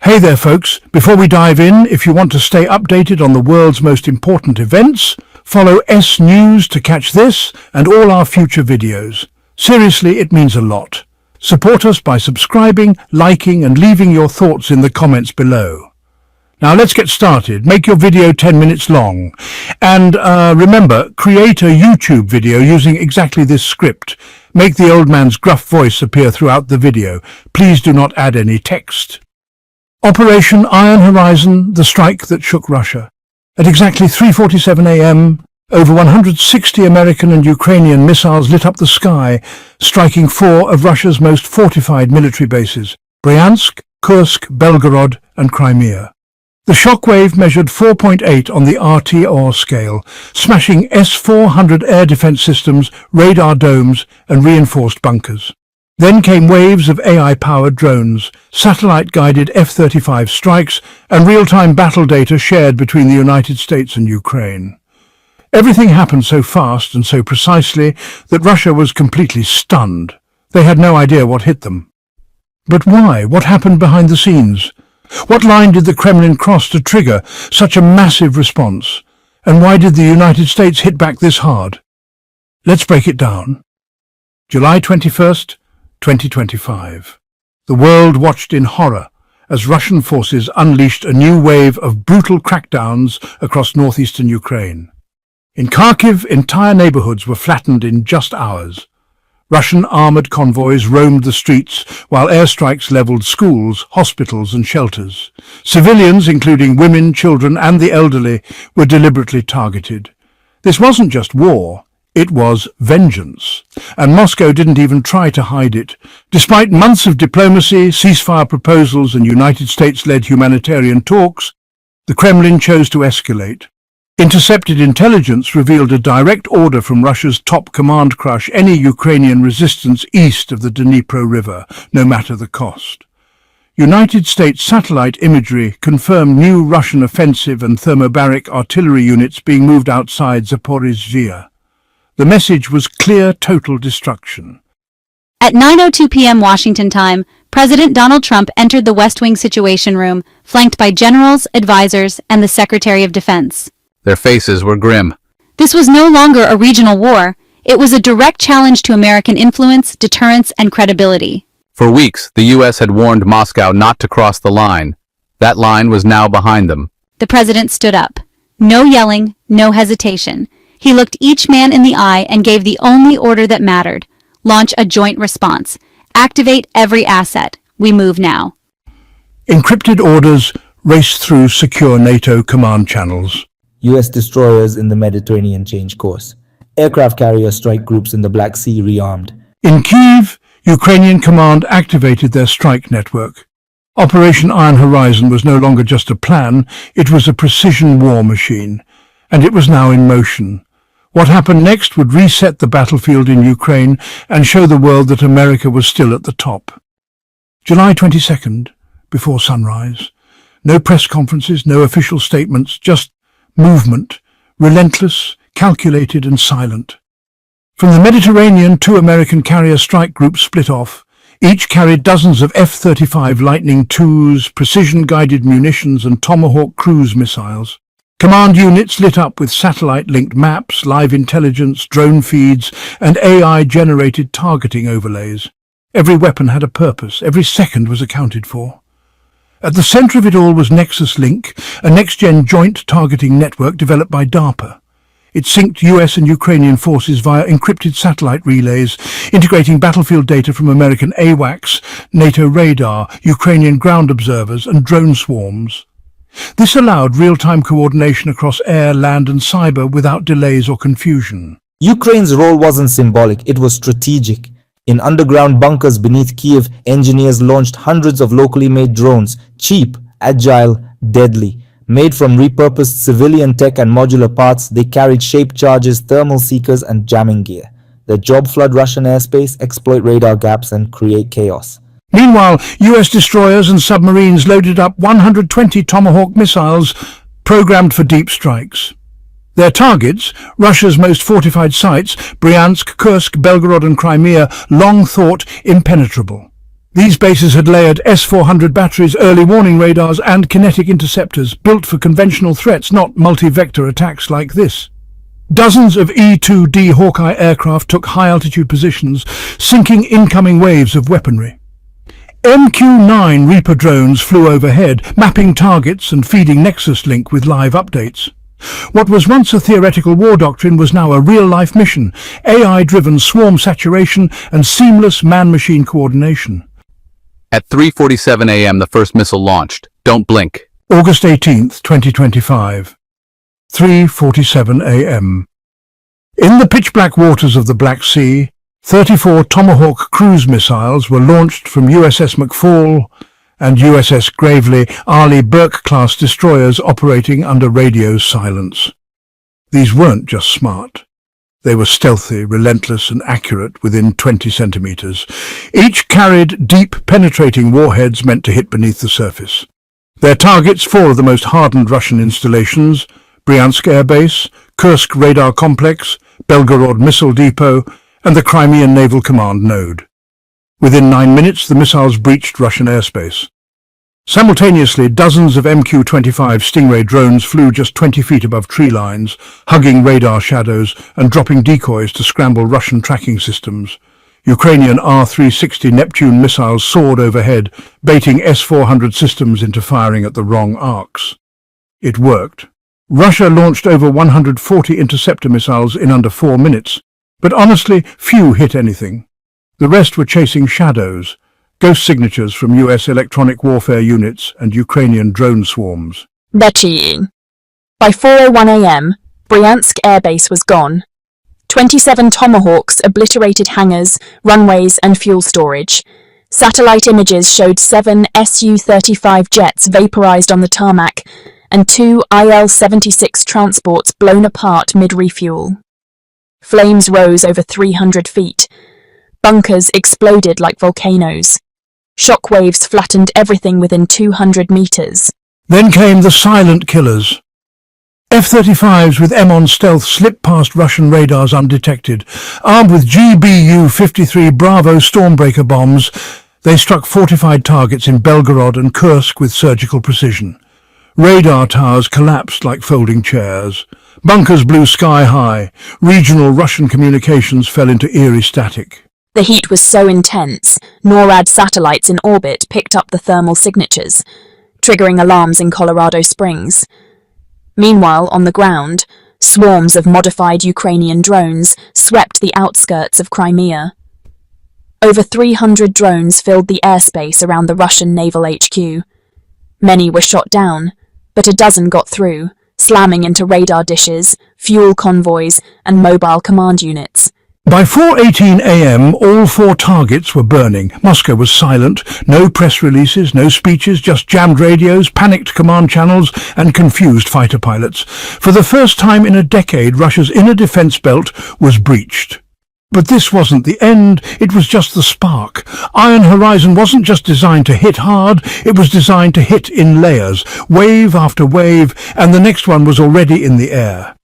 Hey there folks, before we dive in, if you want to stay updated on the world's most important events, follow S News to catch this and all our future videos. Seriously, it means a lot. Support us by subscribing, liking and leaving your thoughts in the comments below. Now let's get started. Make your video 10 minutes long. And remember, create a YouTube video using exactly this script. Make the old man's gruff voice appear throughout the video. Please do not add any text. Operation Iron Horizon, the strike that shook Russia. At exactly 3:47 a.m., over 160 American and Ukrainian missiles lit up the sky, striking 4 of Russia's most fortified military bases, Bryansk, Kursk, Belgorod and Crimea. The shockwave measured 4.8 on the RTR scale, smashing S-400 air defense systems, radar domes and reinforced bunkers. Then came waves of AI-powered drones, satellite-guided F-35 strikes, and real-time battle data shared between the United States and Ukraine. Everything happened so fast and so precisely that Russia was completely stunned. They had no idea what hit them. But why? What happened behind the scenes? What line did the Kremlin cross to trigger such a massive response? And why did the United States hit back this hard? Let's break it down. July 21st, 2025. The world watched in horror as Russian forces unleashed a new wave of brutal crackdowns across northeastern Ukraine. In Kharkiv, entire neighborhoods were flattened in just hours. Russian armored convoys roamed the streets while airstrikes leveled schools, hospitals and shelters. Civilians, including women, children and the elderly, were deliberately targeted. This wasn't just war. It was vengeance, and Moscow didn't even try to hide it. Despite months of diplomacy, ceasefire proposals and United States-led humanitarian talks, the Kremlin chose to escalate. Intercepted intelligence revealed a direct order from Russia's top command: crush any Ukrainian resistance east of the Dnipro River, no matter the cost. United States satellite imagery confirmed new Russian offensive and thermobaric artillery units being moved outside Zaporizhzhia. The message was clear: total destruction. At 9:02 p.m. Washington time, President Donald Trump entered the West Wing Situation Room, flanked by generals, advisors, and the Secretary of Defense. Their faces were grim. This was no longer a regional war. It was a direct challenge to American influence, deterrence, and credibility. For weeks, the U.S. had warned Moscow not to cross the line. That line was now behind them. The president stood up. No yelling, no hesitation. He looked each man in the eye and gave the only order that mattered: launch a joint response. Activate every asset. We move now. Encrypted orders raced through secure NATO command channels. U.S. destroyers in the Mediterranean change course. Aircraft carrier strike groups in the Black Sea rearmed. In Kyiv, Ukrainian command activated their strike network. Operation Iron Horizon was no longer just a plan, it was a precision war machine, and it was now in motion. What happened next would reset the battlefield in Ukraine and show the world that America was still at the top. July 22nd, before sunrise. No press conferences, no official statements, just movement, relentless, calculated and silent. From the Mediterranean, 2 American carrier strike groups split off. Each carried dozens of F-35 Lightning IIs, precision-guided munitions and Tomahawk cruise missiles. Command units lit up with satellite-linked maps, live intelligence, drone feeds, and AI-generated targeting overlays. Every weapon had a purpose, every second was accounted for. At the center of it all was Nexus Link, a next-gen joint targeting network developed by DARPA. It synced US and Ukrainian forces via encrypted satellite relays, integrating battlefield data from American AWACS, NATO radar, Ukrainian ground observers, and drone swarms. This allowed real-time coordination across air, land and cyber without delays or confusion. Ukraine's role wasn't symbolic, it was strategic. In underground bunkers beneath Kyiv, engineers launched hundreds of locally made drones, cheap, agile, deadly. Made from repurposed civilian tech and modular parts, they carried shape charges, thermal seekers and jamming gear. Their job: flood Russian airspace, exploit radar gaps and create chaos. Meanwhile, US destroyers and submarines loaded up 120 Tomahawk missiles programmed for deep strikes. Their targets, Russia's most fortified sites, Bryansk, Kursk, Belgorod and Crimea, long thought impenetrable. These bases had layered S-400 batteries, early warning radars, and kinetic interceptors built for conventional threats, not multi-vector attacks like this. Dozens of E-2D Hawkeye aircraft took high-altitude positions, sinking incoming waves of weaponry. MQ-9 Reaper drones flew overhead, mapping targets and feeding Nexus Link with live updates. What was once a theoretical war doctrine was now a real-life mission, AI-driven swarm saturation and seamless man-machine coordination. At 3:47 a.m. the first missile launched. Don't blink. August 18th, 2025. 3:47 a.m. In the pitch-black waters of the Black Sea, 34 Tomahawk cruise missiles were launched from USS McFall and USS Gravely Arleigh Burke-class destroyers operating under radio silence. These weren't just smart. They were stealthy, relentless, and accurate within 20 centimeters. Each carried deep, penetrating warheads meant to hit beneath the surface. Their targets, four of the most hardened Russian installations: Bryansk Air Base, Kursk Radar Complex, Belgorod Missile Depot, and the Crimean Naval Command Node. Within 9 minutes, the missiles breached Russian airspace. Simultaneously, dozens of MQ-25 Stingray drones flew just 20 feet above tree lines, hugging radar shadows and dropping decoys to scramble Russian tracking systems. Ukrainian R-360 Neptune missiles soared overhead, baiting S-400 systems into firing at the wrong arcs. It worked. Russia launched over 140 interceptor missiles in under 4 minutes, but honestly, few hit anything. The rest were chasing shadows, ghost signatures from U.S. electronic warfare units and Ukrainian drone swarms. They're cheating. By 4:01 a.m., Bryansk Air Base was gone. 27 Tomahawks obliterated hangars, runways and fuel storage. Satellite images showed 7 Su-35 jets vaporized on the tarmac and 2 Il-76 transports blown apart mid-refuel. Flames rose over 300 feet. Bunkers exploded like volcanoes. Shockwaves flattened everything within 200 meters. Then came the silent killers. F-35s with M on stealth slipped past Russian radars undetected. Armed with GBU-53 Bravo Stormbreaker bombs, they struck fortified targets in Belgorod and Kursk with surgical precision. Radar towers collapsed like folding chairs. Bunkers blew sky high. Regional Russian communications fell into eerie static. The heat was so intense, NORAD satellites in orbit picked up the thermal signatures, triggering alarms in Colorado Springs. Meanwhile, on the ground, swarms of modified Ukrainian drones swept the outskirts of Crimea. Over 300 drones filled the airspace around the Russian naval HQ. Many were shot down, but a dozen got through, slamming into radar dishes, fuel convoys, and mobile command units. By 4:18 a.m., all 4 targets were burning. Moscow was silent. No press releases, no speeches, just jammed radios, panicked command channels, and confused fighter pilots. For the first time in a decade, Russia's inner defense belt was breached. But this wasn't the end, it was just the spark. Iron Horizon wasn't just designed to hit hard, it was designed to hit in layers, wave after wave, and the next one was already in the air.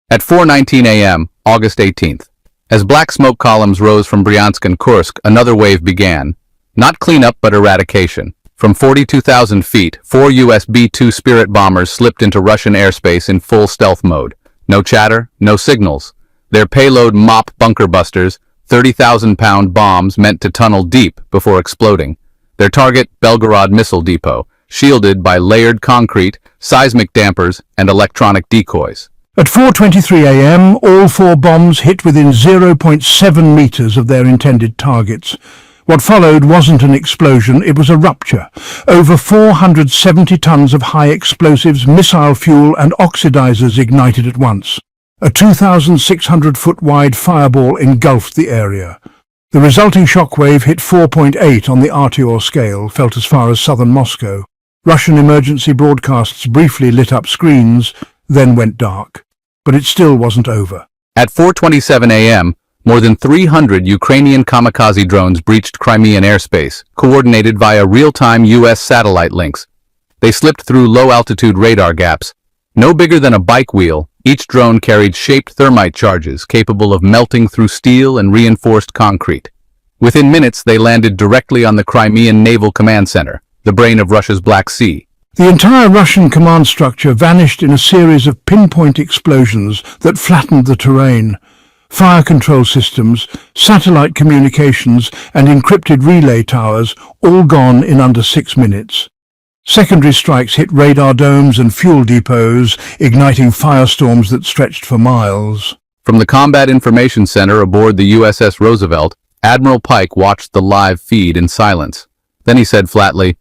At 4:19 a.m., August 18th, as black smoke columns rose from Bryansk and Kursk, another wave began. Not cleanup, but eradication. From 42,000 feet, 4 U.S. B-2 Spirit bombers slipped into Russian airspace in full stealth mode. No chatter, no signals. Their payload mop bunker busters, 30,000-pound bombs meant to tunnel deep before exploding. Their target, Belgorod Missile Depot, shielded by layered concrete, seismic dampers, and electronic decoys. At 4:23 a.m., all 4 bombs hit within 0.7 meters of their intended targets. What followed wasn't an explosion, it was a rupture. Over 470 tons of high explosives, missile fuel, and oxidizers ignited at once. A 2,600-foot-wide fireball engulfed the area. The resulting shockwave hit 4.8 on the Artyom scale, felt as far as southern Moscow. Russian emergency broadcasts briefly lit up screens, then went dark. But it still wasn't over. At 4:27 a.m., more than 300 Ukrainian kamikaze drones breached Crimean airspace, coordinated via real-time U.S. satellite links. They slipped through low-altitude radar gaps. No bigger than a bike wheel, each drone carried shaped thermite charges capable of melting through steel and reinforced concrete. Within minutes, they landed directly on the Crimean Naval Command Center, the brain of Russia's Black Sea. The entire Russian command structure vanished in a series of pinpoint explosions that flattened the terrain. Fire control systems, satellite communications, and encrypted relay towers all gone in under 6 minutes. Secondary strikes hit radar domes and fuel depots, igniting firestorms that stretched for miles. From the Combat Information Center aboard the USS Roosevelt, Admiral Pike watched the live feed in silence. Then he said flatly,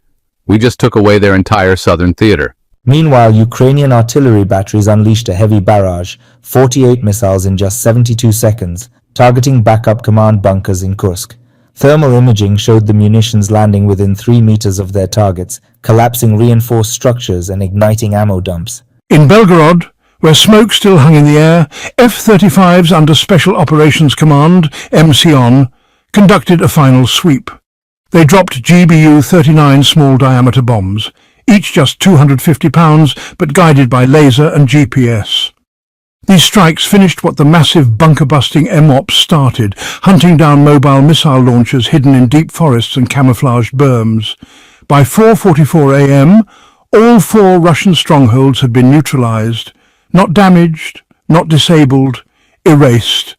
"We just took away their entire southern theater." Meanwhile, Ukrainian artillery batteries unleashed a heavy barrage, 48 missiles in just 72 seconds, targeting backup command bunkers in Kursk. Thermal imaging showed the munitions landing within 3 meters of their targets, collapsing reinforced structures and igniting ammo dumps. In Belgorod, where smoke still hung in the air, F-35s under Special Operations Command, MCON, conducted a final sweep. They dropped GBU-39 small-diameter bombs, each just 250 pounds, but guided by laser and GPS. These strikes finished what the massive bunker-busting MOPs started, hunting down mobile missile launchers hidden in deep forests and camouflaged berms. By 4:44 a.m., all 4 Russian strongholds had been neutralized, not damaged, not disabled, erased.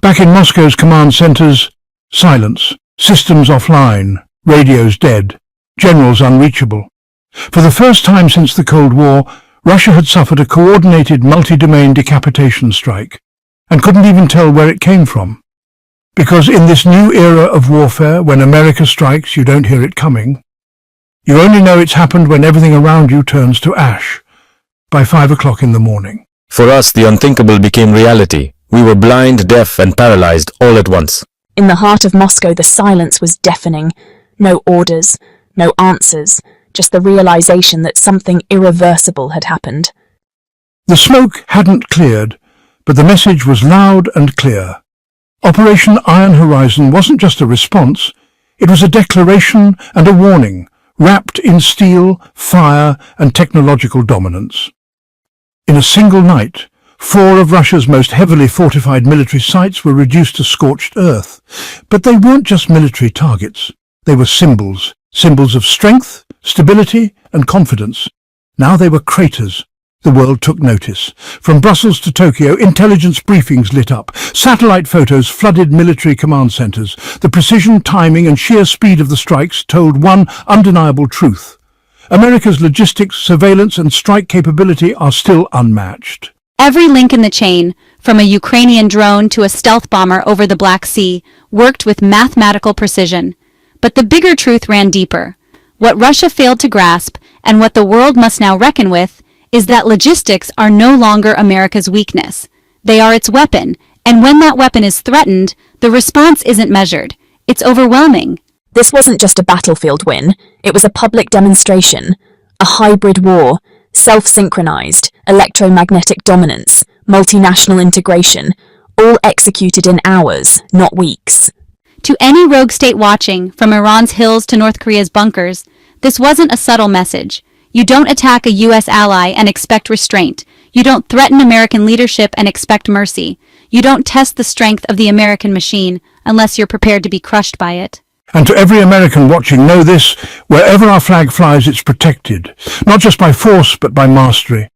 Back in Moscow's command centers, silence, systems offline, radios dead, generals unreachable. For the first time since the Cold War, Russia had suffered a coordinated multi-domain decapitation strike, and couldn't even tell where it came from. Because in this new era of warfare, when America strikes, you don't hear it coming. You only know it's happened when everything around you turns to ash, by 5 o'clock in the morning. For us, the unthinkable became reality. We were blind, deaf, and paralyzed all at once. In the heart of Moscow, the silence was deafening. No orders, no answers, just the realization that something irreversible had happened. The smoke hadn't cleared, but the message was loud and clear. Operation Iron Horizon wasn't just a response, it was a declaration and a warning, wrapped in steel, fire, and technological dominance. In a single night, 4 of Russia's most heavily fortified military sites were reduced to scorched earth. But they weren't just military targets. They were symbols of strength, stability, and confidence. Now they were craters. The world took notice. From Brussels to Tokyo, intelligence briefings lit up. Satellite photos flooded military command centers. The precision, timing, and sheer speed of the strikes told one undeniable truth. America's logistics, surveillance, and strike capability are still unmatched. Every link in the chain, from a Ukrainian drone to a stealth bomber over the Black Sea, worked with mathematical precision. But the bigger truth ran deeper. What Russia failed to grasp, and what the world must now reckon with, is that logistics are no longer America's weakness. They are its weapon, and when that weapon is threatened, the response isn't measured. It's overwhelming. This wasn't just a battlefield win, it was a public demonstration, a hybrid war, self-synchronized, electromagnetic dominance, multinational integration, all executed in hours, not weeks. To any rogue state watching, from Iran's hills to North Korea's bunkers, this wasn't a subtle message. You don't attack a U.S. ally and expect restraint. You don't threaten American leadership and expect mercy. You don't test the strength of the American machine unless you're prepared to be crushed by it. And to every American watching, know this: wherever our flag flies, it's protected, not just by force, but by mastery.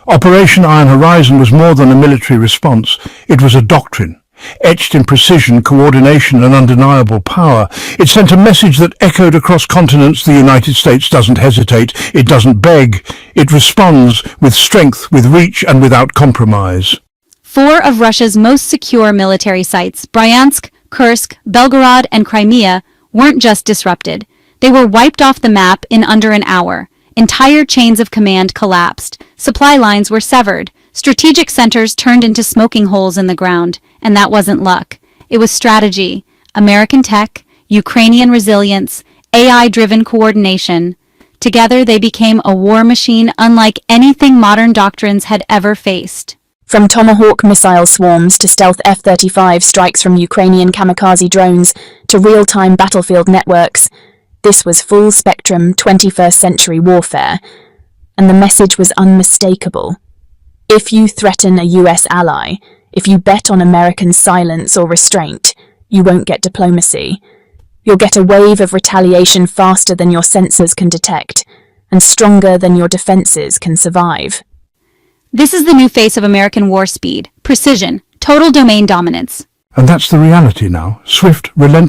Operation Iron Horizon was more than a military response. It was a doctrine, etched in precision, coordination, and undeniable power. It sent a message that echoed across continents. The United States doesn't hesitate, it doesn't beg, it responds with strength, with reach, and without compromise. 4 of Russia's most secure military sites, Bryansk, Kursk, Belgorod, and Crimea, weren't just disrupted. They were wiped off the map in under an hour. Entire chains of command collapsed. Supply lines were severed. Strategic centers turned into smoking holes in the ground. And that wasn't luck. It was strategy, American tech, Ukrainian resilience, AI-driven coordination. Together they became a war machine unlike anything modern doctrines had ever faced. From Tomahawk missile swarms to stealth F-35 strikes from Ukrainian kamikaze drones to real-time battlefield networks, this was full-spectrum 21st century warfare, and the message was unmistakable. If you threaten a US ally, if you bet on American silence or restraint, you won't get diplomacy. You'll get a wave of retaliation faster than your sensors can detect, and stronger than your defenses can survive. This is the new face of American war speed, precision, total domain dominance. And that's the reality now. Swift, relentless.